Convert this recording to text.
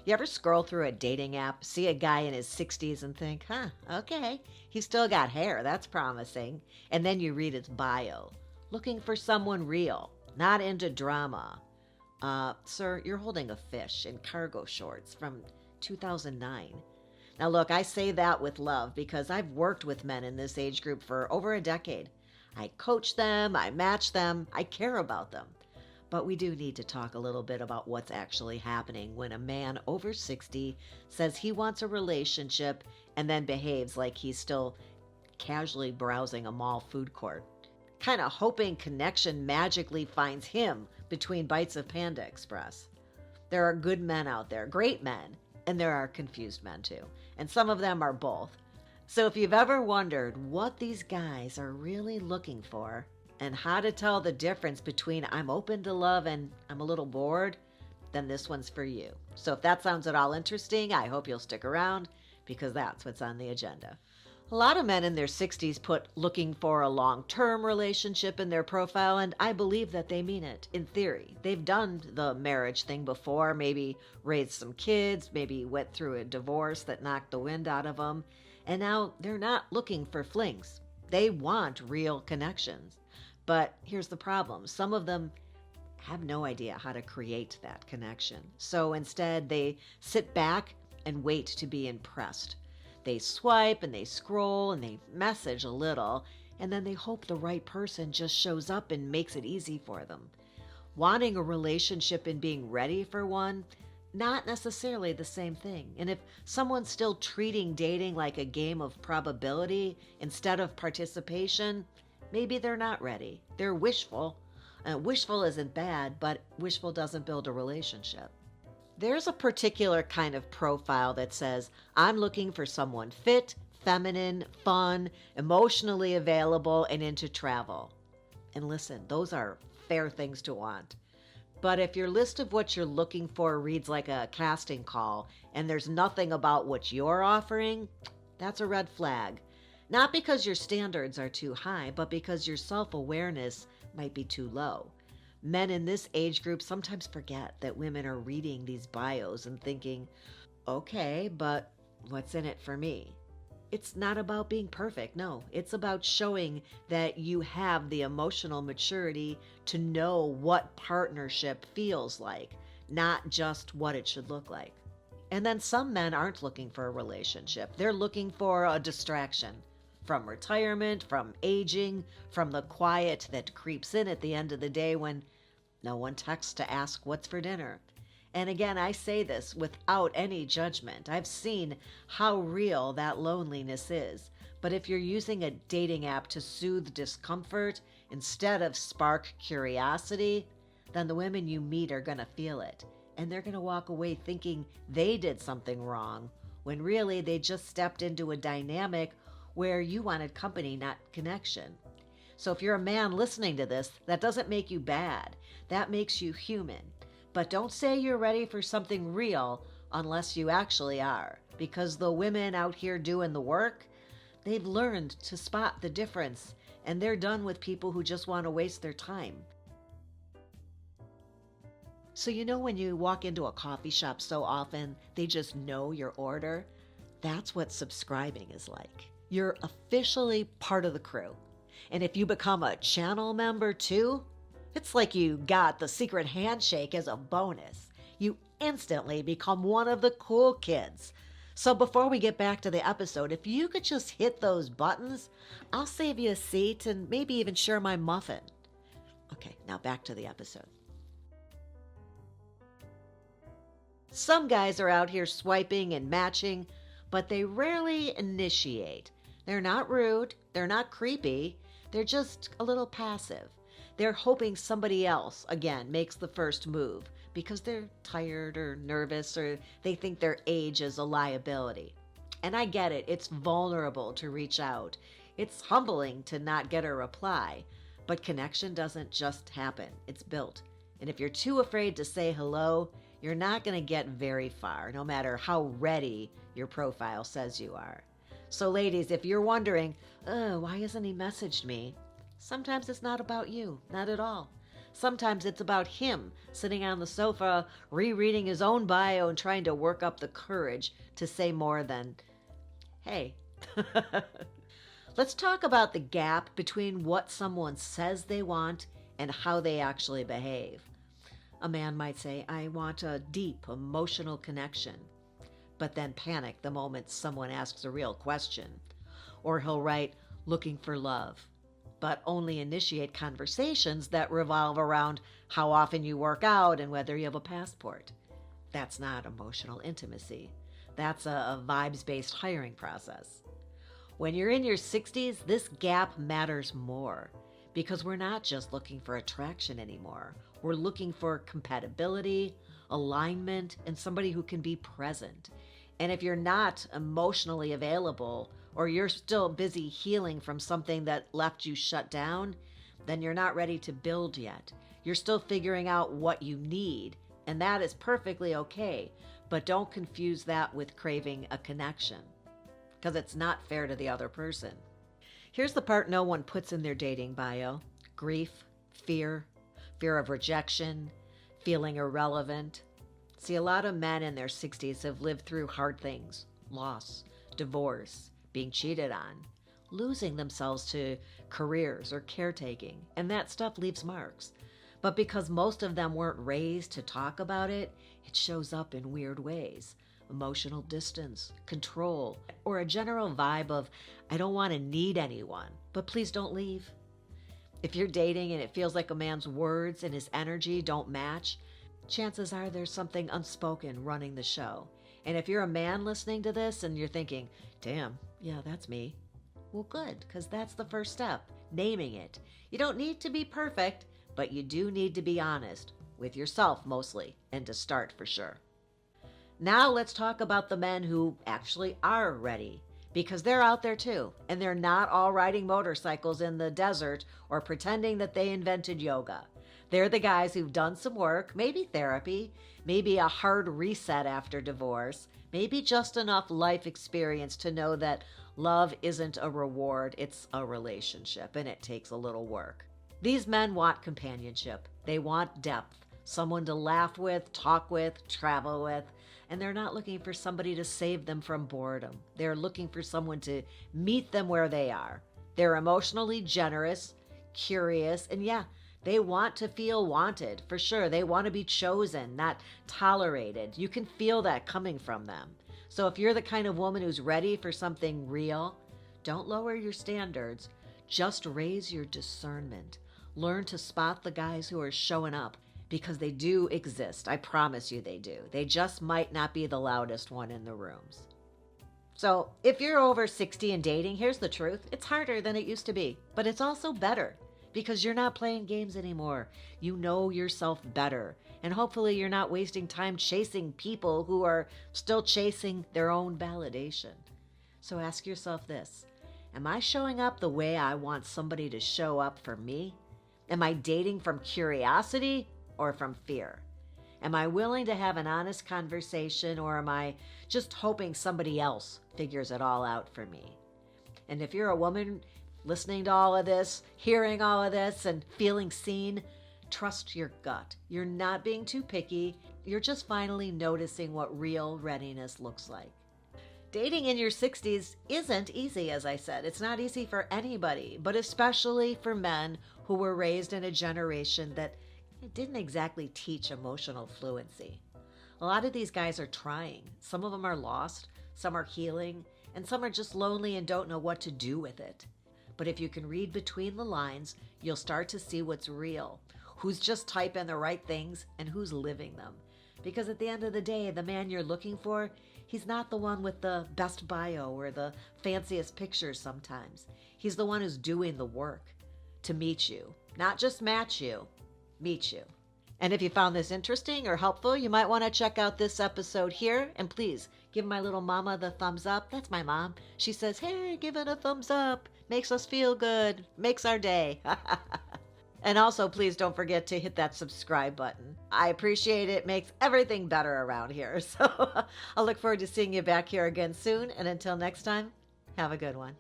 You ever scroll through a dating app, see a guy in his 60s and think, okay, he's still got hair, that's promising. And then you read his bio. Looking for someone real, not into drama. Sir, you're holding a fish in cargo shorts from 2009. Now look, I say that with love because I've worked with men in this age group for over a decade. I coach them, I match them, I care about them. But we do need to talk a little bit about what's actually happening when a man over 60 says he wants a relationship and then behaves like he's still casually browsing a mall food court, kind of hoping connection magically finds him between bites of Panda Express. There are good men out there, great men, and there are confused men too, and some of them are both. So if you've ever wondered what these guys are really looking for, and how to tell the difference between I'm open to love and I'm a little bored, then this one's for you. So if that sounds at all interesting, I hope you'll stick around because that's what's on the agenda. A lot of men in their 60s put looking for a long-term relationship in their profile, and I believe that they mean it, in theory. They've done the marriage thing before, maybe raised some kids, maybe went through a divorce that knocked the wind out of them, and now they're not looking for flings. They want real connections. But here's the problem. Some of them have no idea how to create that connection. So instead, they sit back and wait to be impressed. They swipe and they scroll and they message a little, and then they hope the right person just shows up and makes it easy for them. Wanting a relationship and being ready for one, not necessarily the same thing. And if someone's still treating dating like a game of probability instead of participation, maybe they're not ready. They're wishful. Wishful isn't bad, but wishful doesn't build a relationship. There's a particular kind of profile that says, I'm looking for someone fit, feminine, fun, emotionally available, and into travel. And listen, those are fair things to want. But if your list of what you're looking for reads like a casting call and there's nothing about what you're offering, that's a red flag. Not because your standards are too high, but because your self-awareness might be too low. Men in this age group sometimes forget that women are reading these bios and thinking, okay, but what's in it for me? It's not about being perfect, no. It's about showing that you have the emotional maturity to know what partnership feels like, not just what it should look like. And then some men aren't looking for a relationship. They're looking for a distraction. From retirement, from aging, from the quiet that creeps in at the end of the day when no one texts to ask what's for dinner. And again, I say this without any judgment. I've seen how real that loneliness is. But if you're using a dating app to soothe discomfort instead of spark curiosity, then the women you meet are going to feel it. And they're going to walk away thinking they did something wrong, when really they just stepped into a dynamic where you wanted company, not connection. So if you're a man listening to this, that doesn't make you bad. That makes you human. But don't say you're ready for something real unless you actually are. Because the women out here doing the work, they've learned to spot the difference. And they're done with people who just want to waste their time. So you know when you walk into a coffee shop so often, they just know your order? That's what subscribing is like. You're officially part of the crew. And if you become a channel member too, it's like you got the secret handshake as a bonus. You instantly become one of the cool kids. So before we get back to the episode, if you could just hit those buttons, I'll save you a seat and maybe even share my muffin. Okay, now back to the episode. Some guys are out here swiping and matching, but they rarely initiate. They're not rude, they're not creepy, they're just a little passive. They're hoping somebody else, again, makes the first move because they're tired or nervous or they think their age is a liability. And I get it, it's vulnerable to reach out. It's humbling to not get a reply, but connection doesn't just happen, it's built. And if you're too afraid to say hello, you're not going to get very far, no matter how ready your profile says you are. So ladies, if you're wondering, why hasn't he messaged me? Sometimes it's not about you, not at all. Sometimes it's about him sitting on the sofa, rereading his own bio and trying to work up the courage to say more than, hey. Let's talk about the gap between what someone says they want and how they actually behave. A man might say, I want a deep emotional connection, but then panic the moment someone asks a real question. Or he'll write, looking for love, but only initiate conversations that revolve around how often you work out and whether you have a passport. That's not emotional intimacy. That's a vibes-based hiring process. When you're in your 60s, this gap matters more because we're not just looking for attraction anymore. We're looking for compatibility, alignment, and somebody who can be present. And if you're not emotionally available, or you're still busy healing from something that left you shut down, then you're not ready to build yet. You're still figuring out what you need, and that is perfectly okay. But don't confuse that with craving a connection, because it's not fair to the other person. Here's the part no one puts in their dating bio: grief, fear of rejection, feeling irrelevant. See, a lot of men in their 60s have lived through hard things: loss, divorce, being cheated on, losing themselves to careers or caretaking, and that stuff leaves marks. But because most of them weren't raised to talk about it, it shows up in weird ways. Emotional distance, control, or a general vibe of, I don't want to need anyone, but please don't leave. If you're dating and it feels like a man's words and his energy don't match, chances are there's something unspoken running the show. And if you're a man listening to this and you're thinking, damn, yeah, that's me, well, good, because that's the first step, naming it. You don't need to be perfect, but you do need to be honest, with yourself mostly, and to start for sure. Now let's talk about the men who actually are ready, because they're out there too, and they're not all riding motorcycles in the desert or pretending that they invented yoga. They're the guys who've done some work, maybe therapy, maybe a hard reset after divorce, maybe just enough life experience to know that love isn't a reward, it's a relationship, and it takes a little work. These men want companionship. They want depth, someone to laugh with, talk with, travel with, and they're not looking for somebody to save them from boredom. They're looking for someone to meet them where they are. They're emotionally generous, curious, and yeah, they want to feel wanted, for sure. They want to be chosen, not tolerated. You can feel that coming from them. So if you're the kind of woman who's ready for something real, don't lower your standards. Just raise your discernment. Learn to spot the guys who are showing up, because they do exist. I promise you they do. They just might not be the loudest one in the rooms. So if you're over 60 and dating, here's the truth. It's harder than it used to be, but it's also better because you're not playing games anymore. You know yourself better. And hopefully you're not wasting time chasing people who are still chasing their own validation. So ask yourself this: am I showing up the way I want somebody to show up for me? Am I dating from curiosity or from fear? Am I willing to have an honest conversation, or am I just hoping somebody else figures it all out for me? And if you're a woman listening to all of this, hearing all of this, and feeling seen, trust your gut. You're not being too picky. You're just finally noticing what real readiness looks like. Dating in your 60s isn't easy, as I said. It's not easy for anybody, but especially for men who were raised in a generation that didn't exactly teach emotional fluency. A lot of these guys are trying. Some of them are lost, some are healing, and some are just lonely and don't know what to do with it. But if you can read between the lines, you'll start to see what's real, who's just typing the right things and who's living them. Because at the end of the day, the man you're looking for, he's not the one with the best bio or the fanciest pictures sometimes. He's the one who's doing the work to meet you, not just match you, meet you. And if you found this interesting or helpful, you might want to check out this episode here. And please give my little mama the thumbs up. That's my mom. She says, hey, give it a thumbs up. Makes us feel good. Makes our day. And also, please don't forget to hit that subscribe button. I appreciate it. Makes everything better around here. So I'll look forward to seeing you back here again soon. And until next time, have a good one.